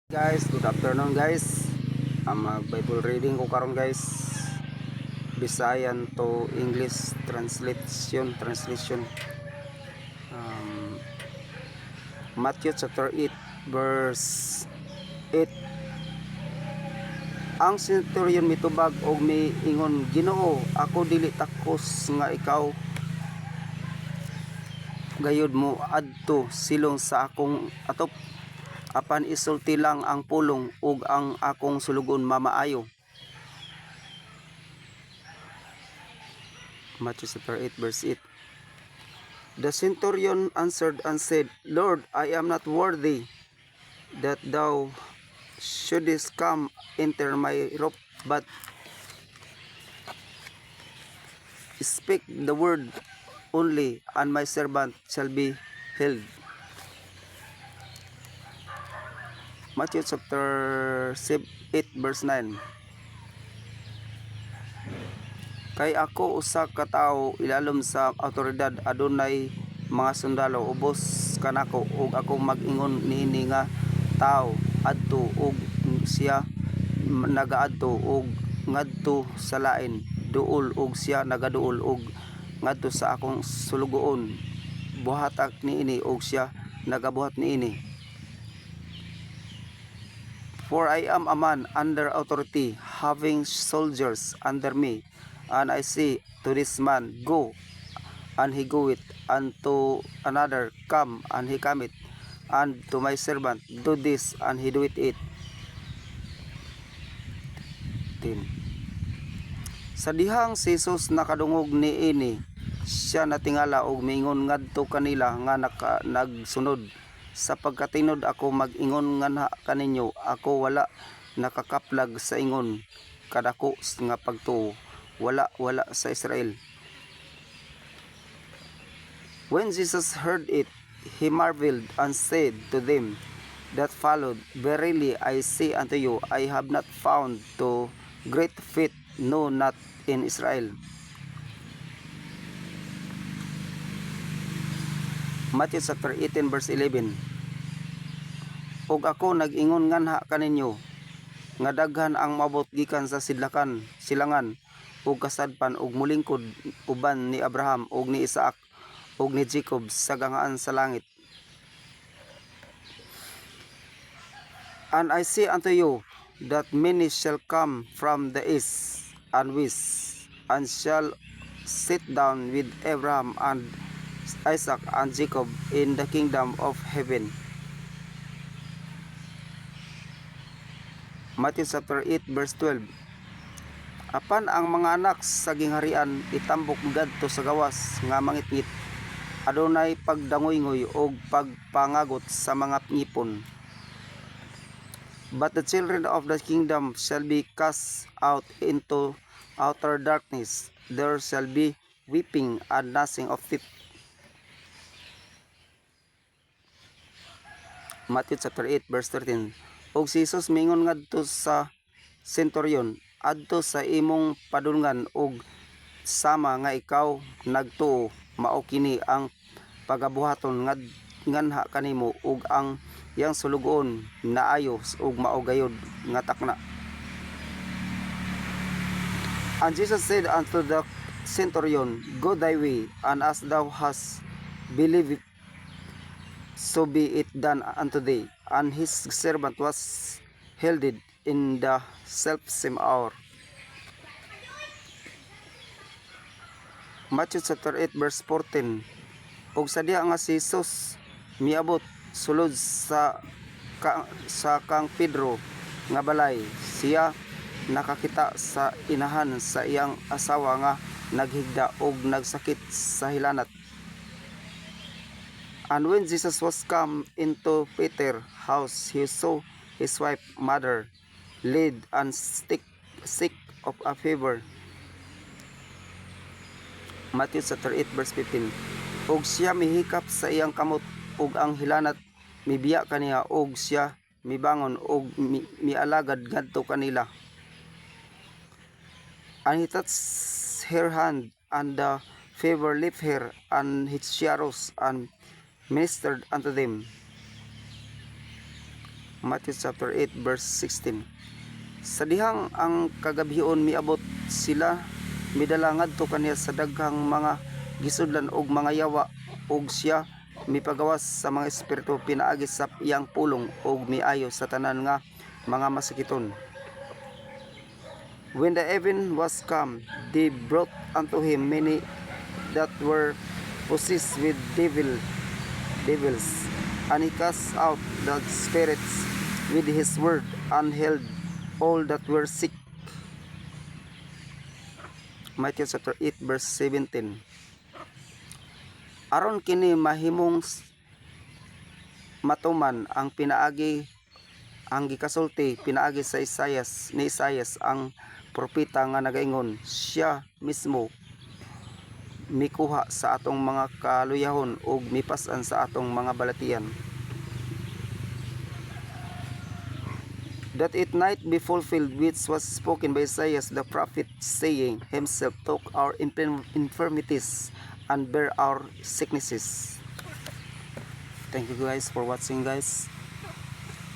Guys, good afternoon guys. Ang Bible reading ko karon guys. Bisayan to English translation. Um, Matthew chapter 8 verse 8. Ang centurion mitubag og miingon, Ginoo, ako dili takos nga ikaw gayud mo adto silong sa akong atop. Apan isulti lang ang pulong ug ang akong sulugon mamaayo. Matthew chapter 8 verse 8. The centurion answered and said, Lord, I am not worthy that thou shouldest come enter my roof, but speak the word only, and my servant shall be healed. Matthew chapter 8 verse 9. Kay ako usa ka tawo ilalom sa awtoridad, adunay mga sundalo, ubos kanako ug ako mag-ingon niini nga tawo adto ug siya nagaadto ug ngadto sa lain, duol ug siya nagaduol ug ngadto sa akong sulugoon, buhatak niini ug siya nagabuhat niini. For I am a man under authority, having soldiers under me, and I say to this man, Go, and he goeth, and to another, Come, and he cometh, and to my servant, Do this, and he doeth it. 10. Sa dihang si Jesus nakadungog niini, siya natingala og miingon ngadto kanila nga nagsunod. Sa pagkatinod ako mag-ingon nga kaninyo, ako wala nakakaplag sa ingon kadako nga pagtuo, wala sa Israel. When Jesus heard it, he marveled and said to them that followed, Verily I say unto you, I have not found to great faith, no, not in Israel. Matthew chapter 18 verse 11. Og ako nag-ingon nganha kaninyo nga daghan ang mabot gikan sa silangan ug kasadpan ug mulingkod uban ni Abraham ug ni Isaac ug ni Jacob sa gangaan sa langit. And I say unto you that many shall come from the east and west, and shall sit down with Abraham and Isaac and Jacob in the kingdom of heaven. Matthew chapter 8 verse 12. Apan ang mga anak sa gingharian itambok gadto sa gawas nga mangitngit, adunay pagdangoy-ngoy og pagpangagot sa mga ngipon. But the children of the kingdom shall be cast out into outer darkness, there shall be weeping and gnashing of teeth. Matthew chapter 8 verse 13. Og si Jesus mingon ngadto sa centurion, adto sa imong padulngan og sama nga ikaw nagtuo, mao kini ang pagabuhaton nganha kanimo ug ang yang sulugoon naayo ug mao gayud nga takna. And Jesus said unto the centurion, Go thy way, and as thou hast believed, so be it done unto thee. And his servant was healed in the selfsame hour. Matthew chapter 8 verse 14. Og sa diha nga si Jesus miabot sulod sa kang Pedro nga balay, siya nakakita sa inahan sa iyang asawa nga naghigda og nagsakit sa hilanat. And when Jesus was come into Peter's house, he saw his wife mother laid and sick of a fever. Matthew chapter 8 verse 15. Og siya mihikap sa iyang kamot ug ang hilanat mibiya kaniya og siya mibangon og mialagad ngadto kanila. And he touched her hand, and the fever left her, and she arose and ministered unto them. Matthew chapter 8 verse 16. Sa dihang ang kagabhion miabot sila, midala ngadto kaniya sa daghang mga gisudlan og mga yawa, og siya mipagawas sa mga espiritu pinaagi sa iyang pulong og miayo sa tanan nga mga masakiton. When the even was come, they brought unto him many that were possessed with devils, and he cast out the spirits with his word, and healed all that were sick. Matthew chapter 8 verse 17. Aron kini mahimong matuman ang pinaagi, ang gikasulti pinaagi sa ni Isaias ang propeta nga nagaingon, siya mismo mikuha sa atong mga kaluyahon ug mipas-an sa atong mga balatian. That it might be fulfilled which was spoken by Isaiah the prophet, saying, himself took our infirmities and bear our sicknesses. Thank you guys for watching, guys.